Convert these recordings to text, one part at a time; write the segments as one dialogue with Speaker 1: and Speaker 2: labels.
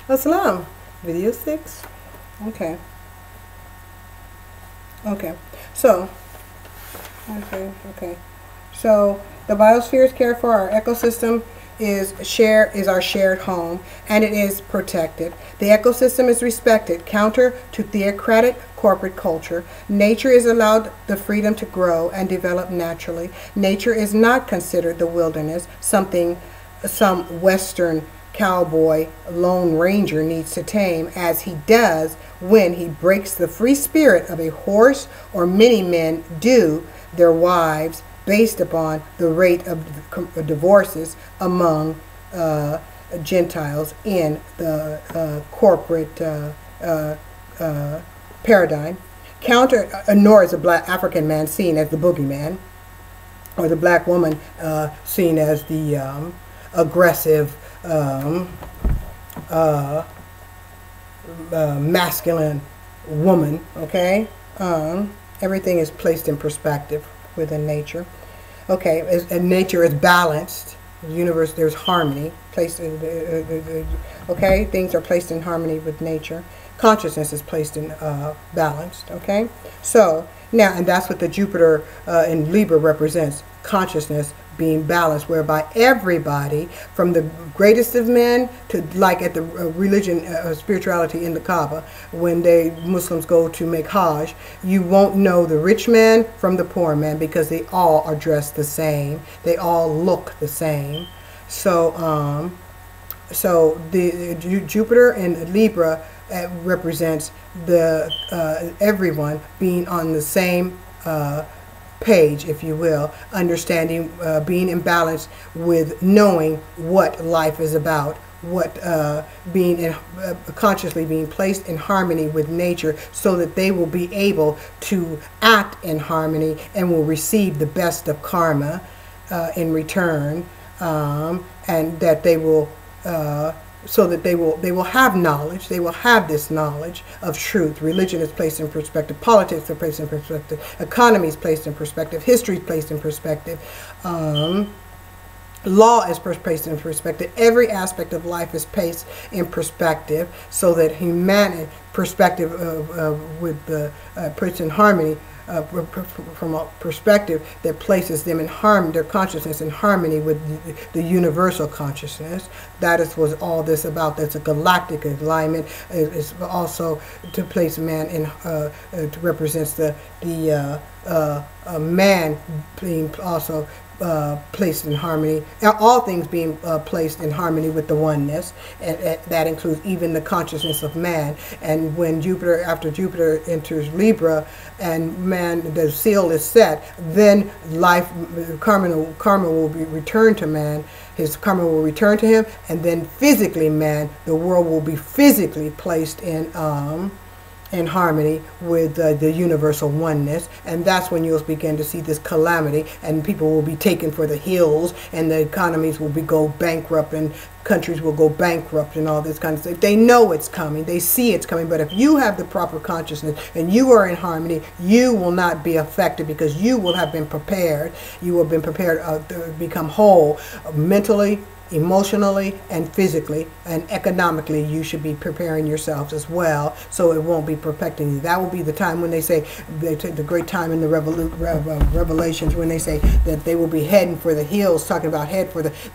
Speaker 1: Assalam. Video 6. Okay. Okay. So, okay. So, the biosphere is cared for. Our ecosystem is our shared home, and it is protected. The ecosystem is respected. Counter to theocratic corporate culture, nature is allowed the freedom to grow and develop naturally. Nature is not considered the wilderness, something some Western cowboy lone ranger needs to tame, as he does when he breaks the free spirit of a horse, or many men do their wives based upon the rate of divorces among Gentiles in the corporate paradigm. Nor is a black African man seen as the boogeyman, or the black woman seen as the aggressive, masculine woman. Okay, everything is placed in perspective within nature. Okay, and nature is balanced. The universe, there's harmony. Okay, things are placed in harmony with nature. Consciousness is placed in balanced. Okay, so now, and that's what the Jupiter in Libra represents: consciousness being balanced, whereby everybody, from the greatest of men to, like at the religion, spirituality in the Kaaba, when Muslims go to make Hajj, you won't know the rich man from the poor man, because they all are dressed the same. They all look the same. So, so the Jupiter in Libra represents the everyone being on the same page, if you will, understanding, being in balance with knowing what life is about, what being consciously being placed in harmony with nature, so that they will be able to act in harmony and will receive the best of karma in return, and that they will so that they will have knowledge. They will have this knowledge of truth. Religion is placed in perspective. Politics are placed in perspective. Economy is placed in perspective. History is placed in perspective. Law is placed in perspective. Every aspect of life is placed in perspective, so that humanity perspective with the puts in harmony. From a perspective that places them in harmony, their consciousness in harmony with the universal consciousness. That is what all this about. That's a galactic alignment. It's also to place man in, to represents the man being also placed in harmony, all things being placed in harmony with the oneness, and that includes even the consciousness of man. And when Jupiter, after Jupiter enters Libra, and man, the seal is set, then life, karma will be returned to man. His karma will return to him, and then physically, man, the world will be physically placed in harmony with the universal oneness. And that's when you'll begin to see this calamity, and people will be taken for the hills, and the economies will go bankrupt, and countries will go bankrupt, and all this kind of stuff. They know it's coming. They see it's coming. But if you have the proper consciousness and you are in harmony, you will not be affected, because you will have been prepared. You will have been prepared to become whole mentally, emotionally, and physically, and economically. You should be preparing yourselves as well, so it won't be perfecting you. That will be the time when they say, the great time in the Revelations, when they say that they will be heading for the hills, talking about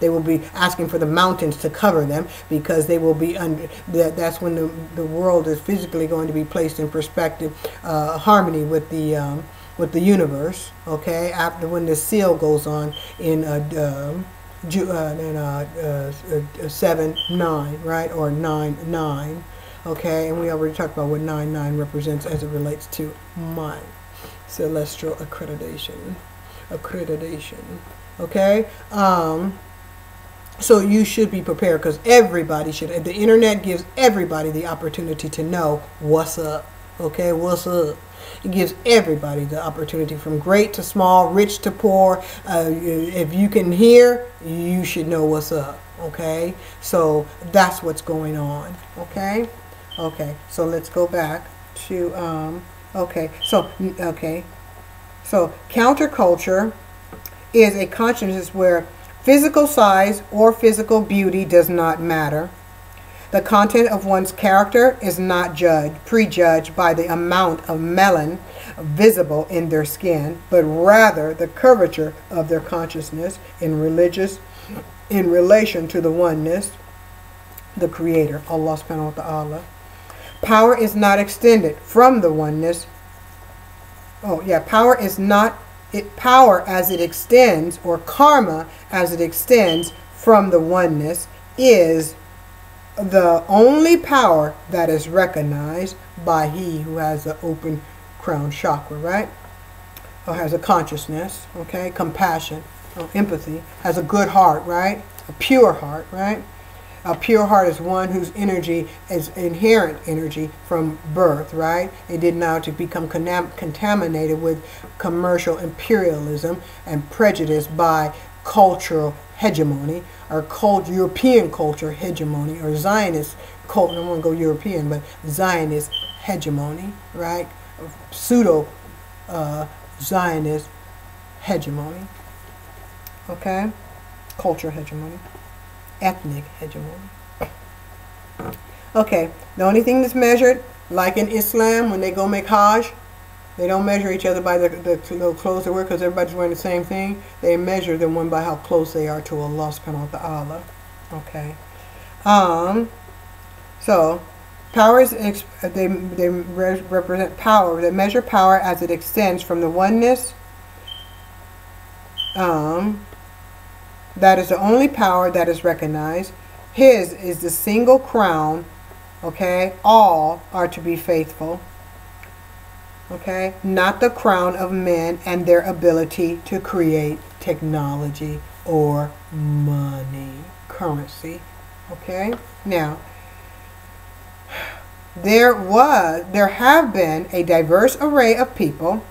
Speaker 1: they will be asking for the mountains to cover them, because they will be under. That's when the world is physically going to be placed in perspective, harmony with the universe. Okay, after when the seal goes on in 7-9, right, or 9-9, okay, and we already talked about what 9-9 represents as it relates to my celestial accreditation, okay. So you should be prepared, because everybody should. The internet gives everybody the opportunity to know what's up. Okay, what's up? It gives everybody the opportunity, from great to small, rich to poor. If you can hear, you should know what's up. Okay, so that's what's going on. Okay, so let's go back to so counterculture is a consciousness where physical size or physical beauty does not matter. The content of one's character is not prejudged by the amount of melanin visible in their skin, but rather the curvature of their consciousness in relation to the oneness, the Creator, Allah subhanahu wa ta'ala. Power is not extended from the oneness. Power is not power as it extends, or karma as it extends from the oneness, is the only power that is recognized by he who has the open crown chakra, right? Or has a consciousness, okay? Compassion, empathy, has a good heart, right? A pure heart, right? A pure heart is one whose energy is inherent energy from birth, right? It did not to become contaminated with commercial imperialism and prejudice by cultural hegemony, or European culture hegemony, or Zionist culture. I don't want to go European, but Zionist hegemony, right? Pseudo Zionist hegemony, okay? Culture hegemony, ethnic hegemony. Okay, the only thing that's measured, like in Islam, when they go make Hajj, they don't measure each other by the clothes they wear, because everybody's wearing the same thing. They measure them one by how close they are to Allah subhanahu wa ta'ala. Okay. So, power is, they represent power. They measure power as it extends from the oneness. That is the only power that is recognized. His is the single crown. Okay. All are to be faithful. Okay, not the crown of men and their ability to create technology or money, currency. Okay, now there have been a diverse array of people,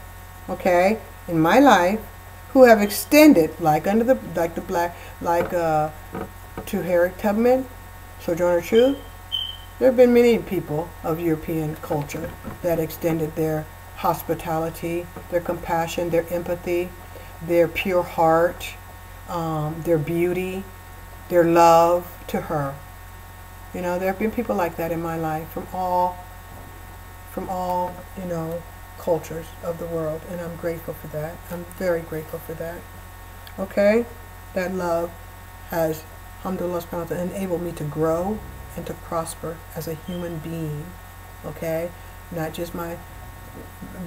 Speaker 1: okay, in my life who have extended, to Harriet Tubman, Sojourner Truth. There have been many people of European culture that extended their hospitality, their compassion, their empathy, their pure heart, their beauty, their love to her. You know, there have been people like that in my life from all cultures of the world, and I'm grateful for that. I'm very grateful for that. Okay, that love has, alhamdulillah, enabled me to grow and to prosper as a human being. Okay, not just my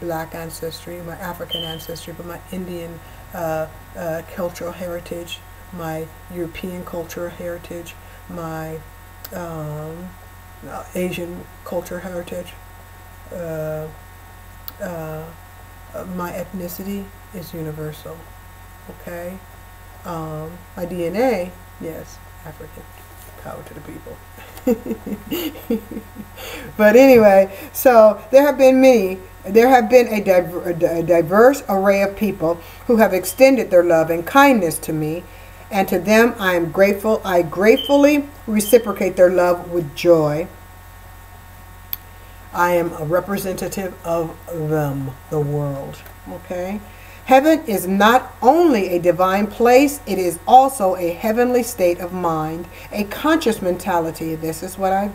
Speaker 1: black ancestry, my African ancestry, but my Indian cultural heritage, my European cultural heritage, my Asian cultural heritage. My ethnicity is universal. Okay, my DNA, yes, African. Power to the people. But anyway, so there have been a diverse array of people who have extended their love and kindness to me, and to them I am grateful. I gratefully reciprocate their love with joy. I am a representative of them, the world. Okay? Heaven is not only a divine place, it is also a heavenly state of mind, a conscious mentality. This is what I've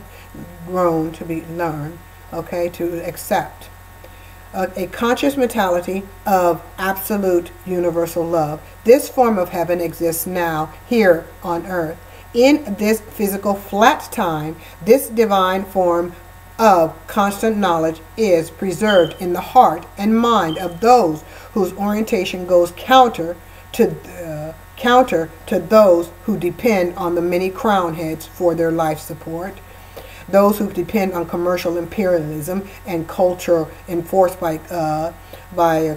Speaker 1: grown to learn, okay, to accept. A conscious mentality of absolute universal love. This form of heaven exists now, here on earth. In this physical flat time, this divine form of constant knowledge is preserved in the heart and mind of those whose orientation goes counter to those who depend on the many crown heads for their life support, those who depend on commercial imperialism and culture enforced by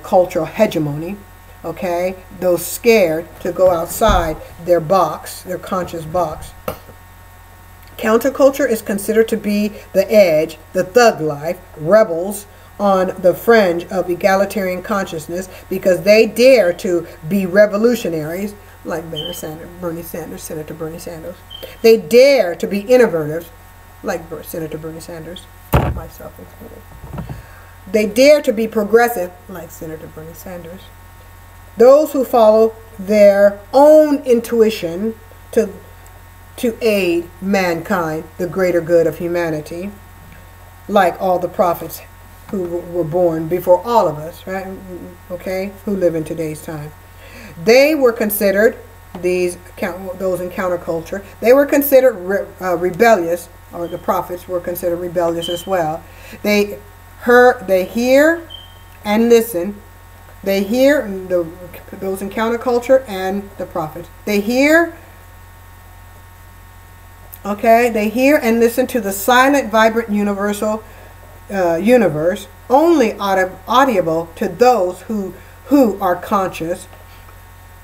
Speaker 1: cultural hegemony. Okay, those scared to go outside their box, their conscious box. Counterculture is considered to be the edge, the thug life, rebels on the fringe of egalitarian consciousness because they dare to be revolutionaries, like Bernie Sanders, Senator Bernie Sanders. They dare to be innovators, like Senator Bernie Sanders, myself included. They dare to be progressive, like Senator Bernie Sanders. Those who follow their own intuition to aid mankind, the greater good of humanity, like all the prophets who were born before all of us, right? Okay, who live in today's time. They were considered, those in counterculture, they were considered rebellious, or the prophets were considered rebellious as well. They hear and listen. They hear, those in counterculture and the prophets. They hear, okay, they hear and listen to the silent, vibrant, universal universe, only audible to those who are conscious.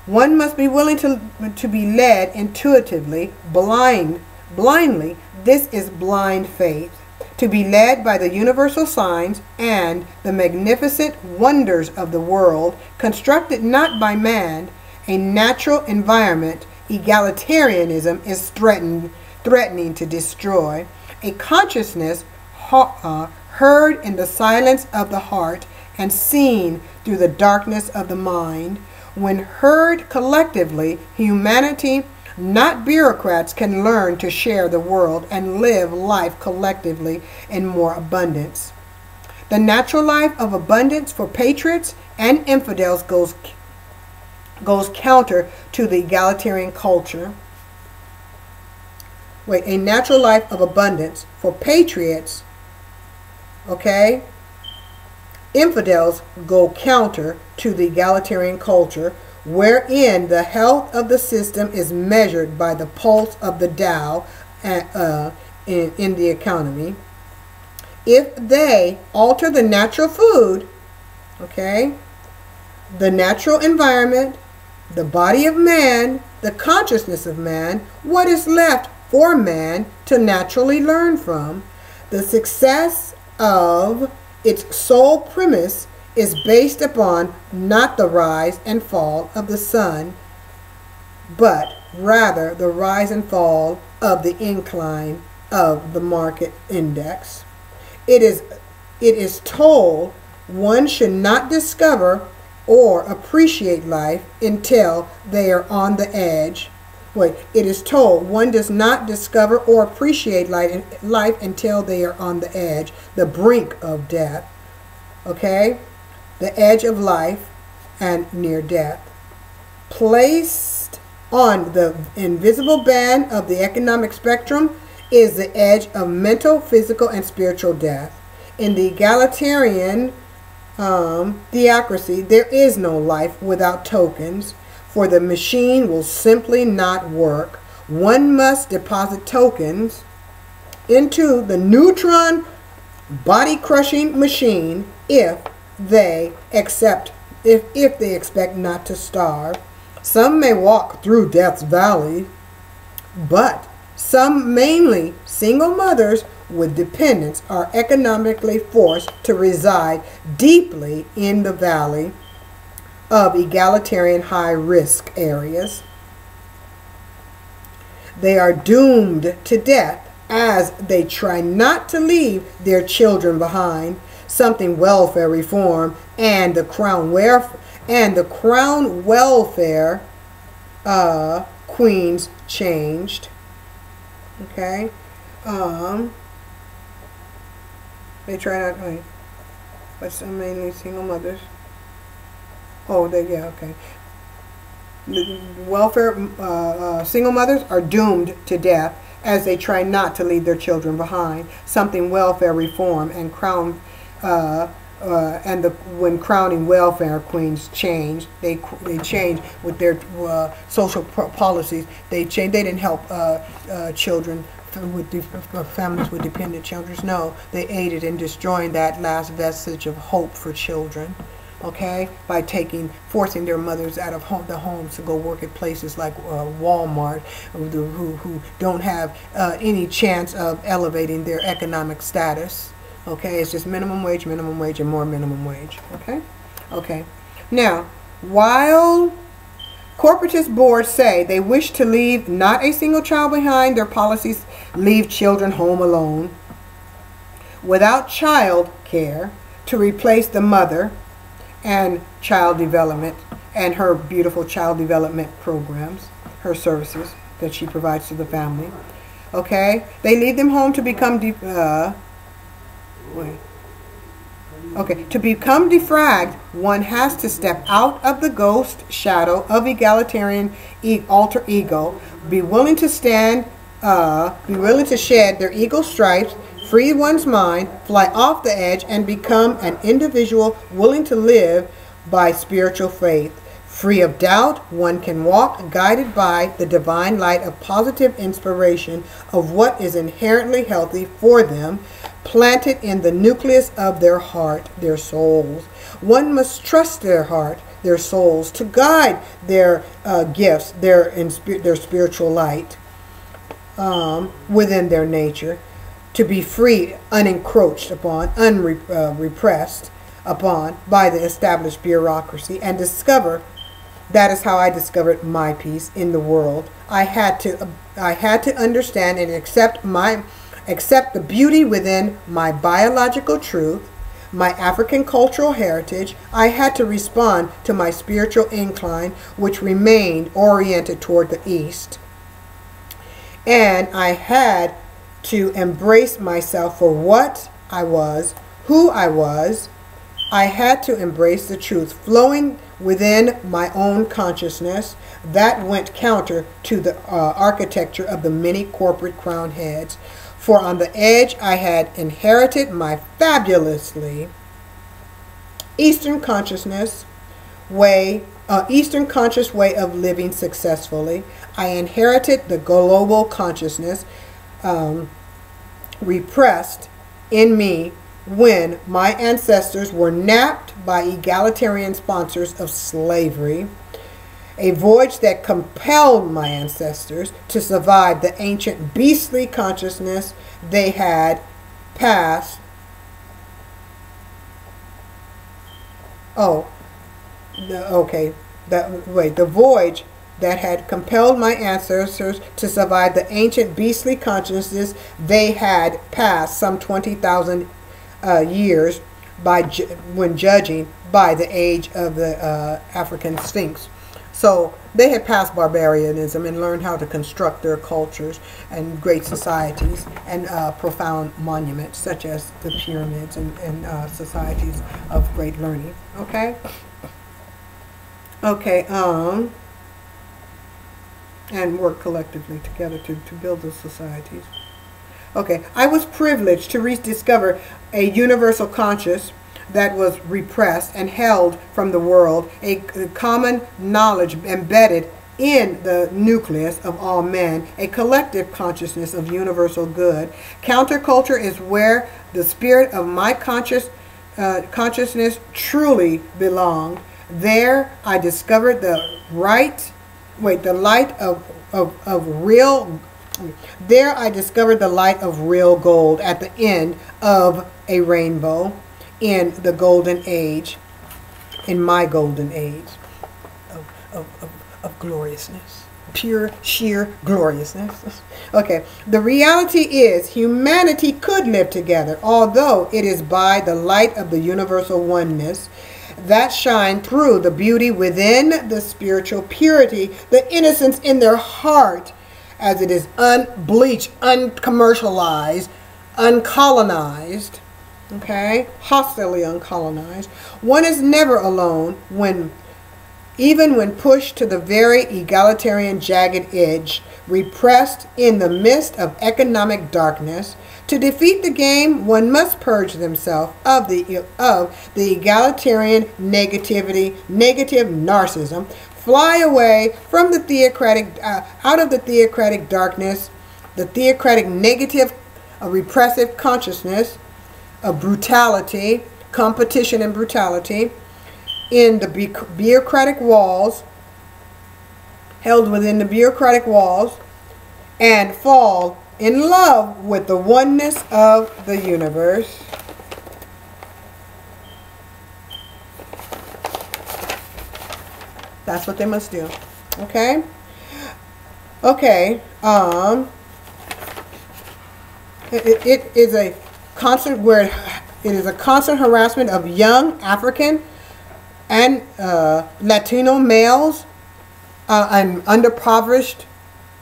Speaker 1: One must be willing to be led intuitively, blindly. This is blind faith. To be led by the universal signs and the magnificent wonders of the world, constructed not by man, a natural environment, egalitarianism is threatening to destroy. A consciousness heard in the silence of the heart and seen through the darkness of the mind. When heard collectively, humanity, not bureaucrats, can learn to share the world and live life collectively in more abundance. The natural life of abundance for patriots and infidels goes counter to the egalitarian culture. A natural life of abundance for patriots, okay, infidels go counter to the egalitarian culture, wherein the health of the system is measured by the pulse of the Tao in the economy. If they alter the natural food, okay, the natural environment, the body of man, the consciousness of man, what is left for man to naturally learn from? The success of its sole premise is based upon not the rise and fall of the sun, but rather the rise and fall of the incline of the market index. It is told one should not discover or appreciate life until they are on the edge. It is told one does not discover or appreciate life until they are on the edge, the brink of death. Okay? The edge of life and near death. Placed on the invisible band of the economic spectrum is the edge of mental, physical, and spiritual death. In the egalitarian theocracy, there is no life without tokens, for the machine will simply not work. One must deposit tokens into the neutron body-crushing machine if they expect not to starve. Some may walk through death's valley, but some, mainly single mothers with dependents, are economically forced to reside deeply in the valley of egalitarian high-risk areas. They are doomed to death as they try not to leave their children behind. Something welfare reform and the crown welfare queens changed. Okay, they try not. But some mainly single mothers. Oh, okay. The welfare single mothers are doomed to death as they try not to leave their children behind. Something welfare reform and when crowning welfare queens changed, they changed with their social policies. They changed. They didn't help children families with dependent children. No, they aided in destroying that last vestige of hope for children. Okay, by forcing their mothers out of the homes to go work at places like Walmart, who don't have any chance of elevating their economic status. Okay, it's just minimum wage, and more minimum wage. Okay, okay. Now, while corporatist boards say they wish to leave not a single child behind, their policies leave children home alone, without child care to replace the mother and child development and her beautiful child development programs, her services. that she provides to the family. Okay, they lead them home to become to become defragged, one has to step out of the ghost shadow of egalitarian alter ego, be willing to shed their ego stripes, free one's mind, fly off the edge, and become an individual willing to live by spiritual faith. Free of doubt, one can walk guided by the divine light of positive inspiration of what is inherently healthy for them, planted in the nucleus of their heart, their souls. One must trust their heart, their souls, to guide their gifts, their spiritual light within their nature, to be free, unencroached upon, unrepressed upon by the established bureaucracy, and discover. That is how I discovered my peace in the world. I had to understand and accept the beauty within my biological truth, my African cultural heritage. I had to respond to my spiritual incline, which remained oriented toward the east. And I had to embrace myself for what I was, who I was. I had to embrace the truth flowing within my own consciousness that went counter to the architecture of the many corporate crowned heads. For on the edge I had inherited my fabulously Eastern conscious way of living successfully. I inherited the global consciousness repressed in me when my ancestors were napped by egalitarian sponsors of slavery, a voyage that compelled my ancestors to survive the ancient beastly consciousness they had passed. The voyage that had compelled my ancestors to survive the ancient beastly consciousness they had passed some 20,000 years when judging by the age of the African Sphinx. So they had passed barbarianism and learned how to construct their cultures and great societies and profound monuments such as the pyramids and societies of great learning. Okay? Okay, and work collectively together to build those societies. Okay, I was privileged to rediscover a universal conscious that was repressed and held from the world, a common knowledge embedded in the nucleus of all men, a collective consciousness of universal good. Counterculture is where the spirit of my consciousness truly belonged. There I discovered the light of real. There I discovered the light of real gold at the end of a rainbow in the golden age, in my golden age of gloriousness, pure, sheer gloriousness. Okay, the reality is humanity could live together, although it is by the light of the universal oneness that shine through the beauty within, the spiritual purity, the innocence in their heart, as it is unbleached, uncommercialized, uncolonized, okay, hostilely uncolonized. One is never alone even when pushed to the very egalitarian jagged edge, repressed in the midst of economic darkness. To defeat the game, one must purge themselves of the egalitarian negative narcissism, fly away from the theocratic, out of the theocratic darkness, the theocratic negative, repressive consciousness of brutality, competition and brutality, in the bureaucratic walls, held within the bureaucratic walls, and fall in love with the oneness of the universe. That's what they must do. Okay? Okay. It is a constant harassment of young African and Latino males and underprivileged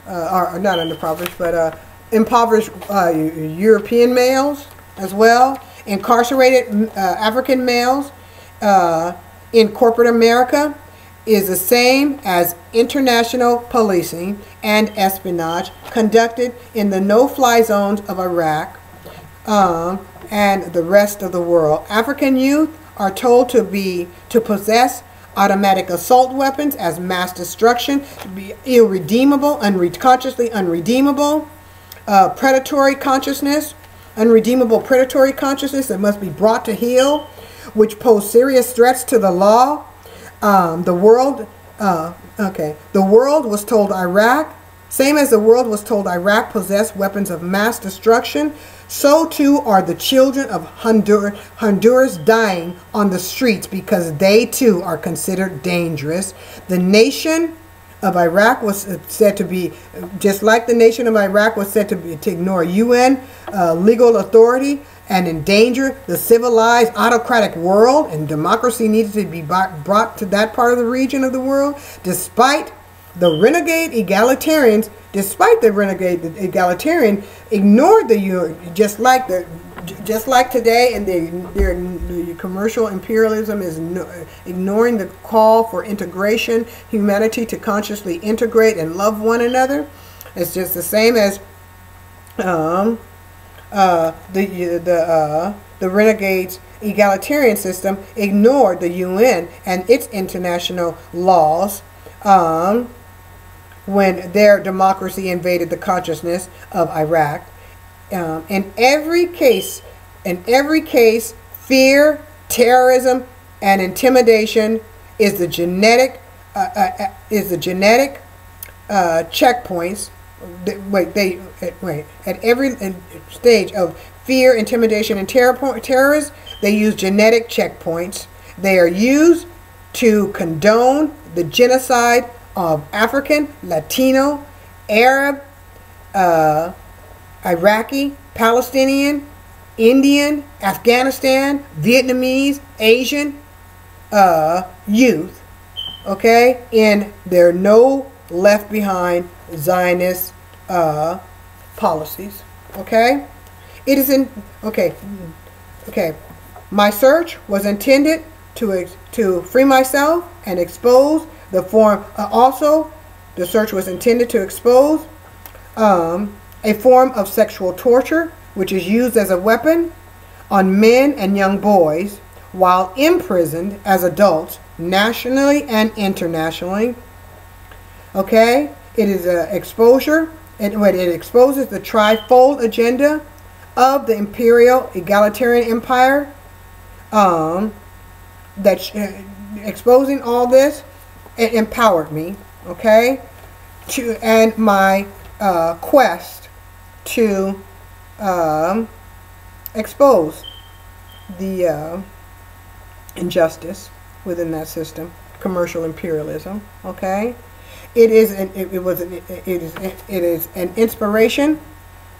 Speaker 1: or not underprivileged, but impoverished European males as well, incarcerated African males in corporate America is the same as international policing and espionage conducted in the no-fly zones of Iraq and the rest of the world. African youth are told to possess automatic assault weapons as mass destruction, to be irredeemable, consciously unredeemable, predatory consciousness, unredeemable predatory consciousness that must be brought to heel, which pose serious threats to the law. The world was told Iraq, same as the world was told Iraq possessed weapons of mass destruction, so too are the children of Honduras dying on the streets because they too are considered dangerous. The nation of Iraq was said to be, just like the nation of Iraq was said to ignore UN legal authority and endanger the civilized autocratic world, and democracy needed to be brought to that part of the region of the world, despite the renegade egalitarians, ignored the UN, just like today, and the commercial imperialism is ignoring the call for integration, humanity to consciously integrate and love one another. It's just the same as the renegades egalitarian system ignored the UN and its international laws when their democracy invaded the consciousness of Iraq. In every case, fear, terrorism, and intimidation is the genetic checkpoints. At every stage of fear, intimidation, and terrorism, they use genetic checkpoints. They are used to condone the genocide of African, Latino, Arab, Iraqi, Palestinian, Indian, Afghanistan, Vietnamese, Asian youth, okay, in their no left behind Zionist policies. Okay, it is in okay. My search was intended to free myself and expose the form. Also, the search was intended to expose a form of sexual torture, which is used as a weapon on men and young boys while imprisoned as adults, nationally and internationally. Okay, it is an exposure, and it exposes the trifold agenda of the imperial egalitarian empire. Exposing all this, it empowered me. Okay, and my quest to expose the injustice within that system, commercial imperialism. Okay, it is an inspiration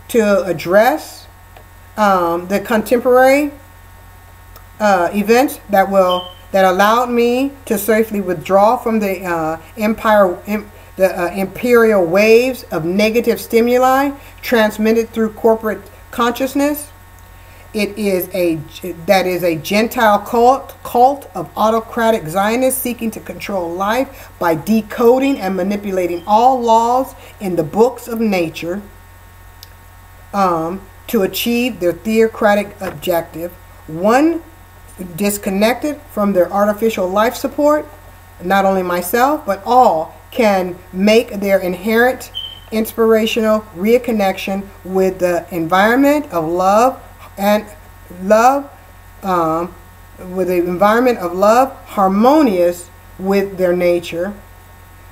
Speaker 1: to address the contemporary events that allowed me to safely withdraw from the imperial waves of negative stimuli transmitted through corporate consciousness. That is a Gentile cult of autocratic Zionists seeking to control life by decoding and manipulating all laws in the books of nature to achieve their theocratic objective. One, disconnected from their artificial life support, not only myself, but all can make their inherent inspirational reconnection with the environment of love harmonious with their nature,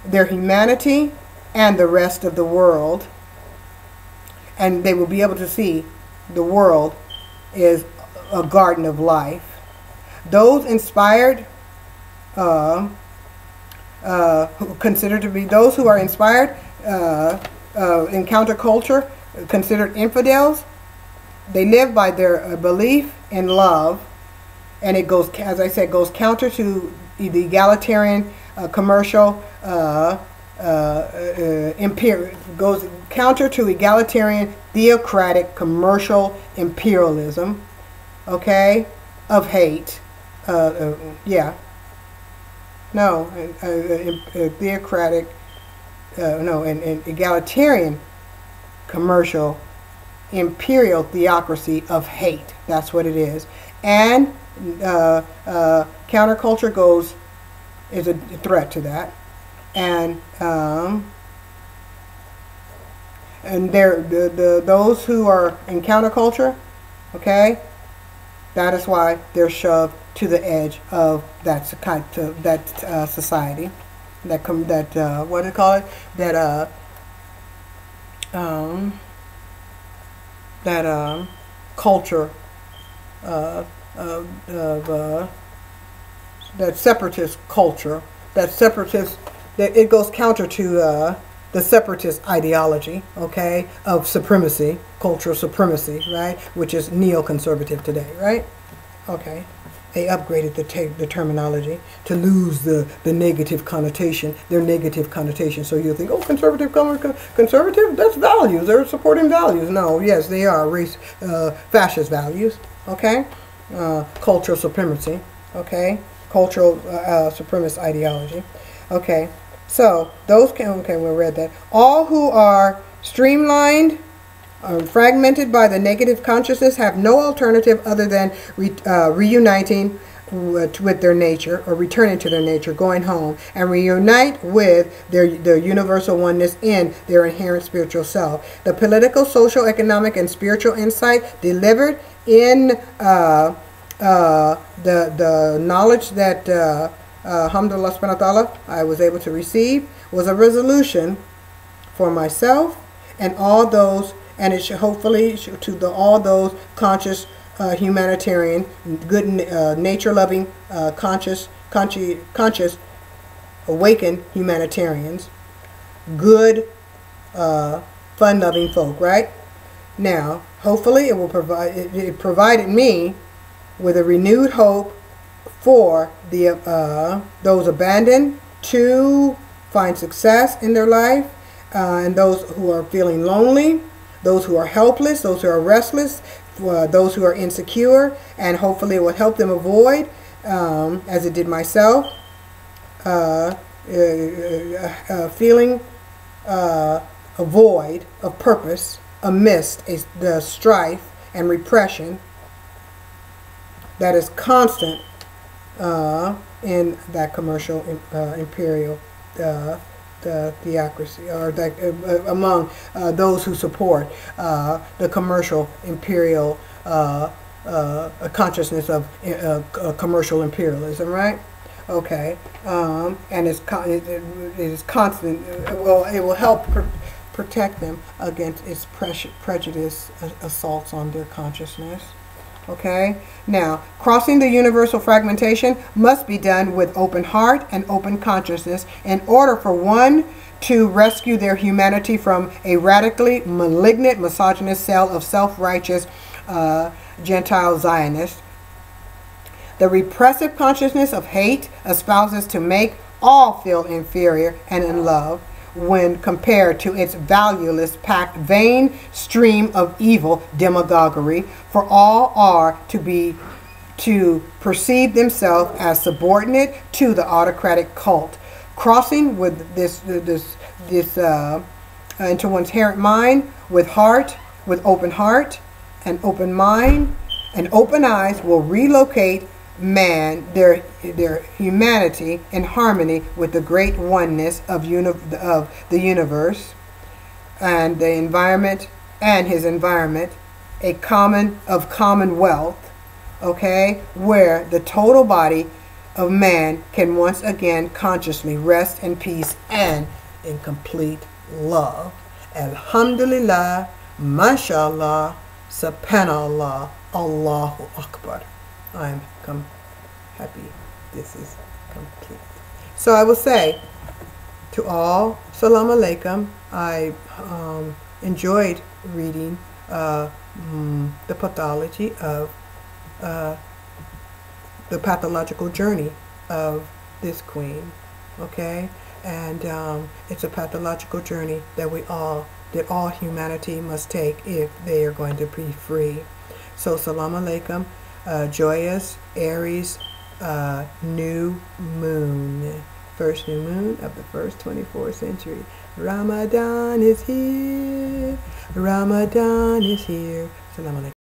Speaker 1: their humanity, and the rest of the world. And they will be able to see the world is a garden of life. Those inspired, who considered to be those who are inspired in counterculture, considered infidels. They live by their belief in love, and it goes, as I said, goes counter to the egalitarian commercial goes counter to egalitarian, theocratic, commercial imperialism, okay, of hate. Yeah. No, theocratic, no, and egalitarian, commercial, imperial theocracy of hate. That's what it is. And counterculture is a threat to that. And those who are in counterculture, okay, that is why they're shoved to the edge of that society, what do you call it? That culture that separatist culture, that it goes counter to the separatist ideology, okay, of supremacy, cultural supremacy, right, which is neoconservative today, right? Okay. They upgraded the terminology to lose the negative connotation, their negative connotation. So you'll think, oh, conservative, that's values. They're supporting values. No, yes, they are fascist values. Okay, cultural supremacy. Okay, cultural supremacist ideology. Okay, so those okay, we read that. All who are streamlined, fragmented by the negative consciousness, have no alternative other than reuniting with their nature, or returning to their nature, going home, and reunite with their universal oneness in their inherent spiritual self. The political, social, economic, and spiritual insight delivered in the knowledge that alhamdulillah subhanahu wa ta'ala I was able to receive was a resolution for myself and all those, and it should hopefully to all those conscious, humanitarian, good, nature-loving, conscious, awakened humanitarians, good, fun-loving folk. Right now, hopefully, it will provide. It provided me with a renewed hope for the those abandoned to find success in their life, and those who are feeling lonely, those who are helpless, those who are restless, those who are insecure, and hopefully it will help them avoid, as it did myself, feeling a void of purpose amidst the strife and repression that is constant in that commercial imperial the theocracy, or among those who support the commercial imperial consciousness of commercial imperialism, right? Okay, and it is constant. Well, it will help protect them against its prejudice assaults on their consciousness. Okay, now crossing the universal fragmentation must be done with open heart and open consciousness in order for one to rescue their humanity from a radically malignant, misogynist cell of self-righteous Gentile Zionists. The repressive consciousness of hate espouses to make all feel inferior and in love when compared to its valueless, packed, vain stream of evil demagoguery, for all are to perceive themselves as subordinate to the autocratic cult. Crossing with this into one's inherent mind with open heart and open mind and open eyes will relocate man, their humanity, in harmony with the great oneness of the universe and the environment and his environment, a commonwealth, okay, where the total body of man can once again consciously rest in peace and in complete love. Alhamdulillah, mashallah, subhanallah, Allahu Akbar. I'm happy this is complete. So I will say to all, Salam Alaikum. I enjoyed reading the pathology of the pathological journey of this queen. Okay, And it's a pathological journey that all humanity must take if they are going to be free. So salam alaikum, joyous Aries new moon, first new moon of the first 24th century. Ramadan is here. Ramadan is here. Salam alaikum.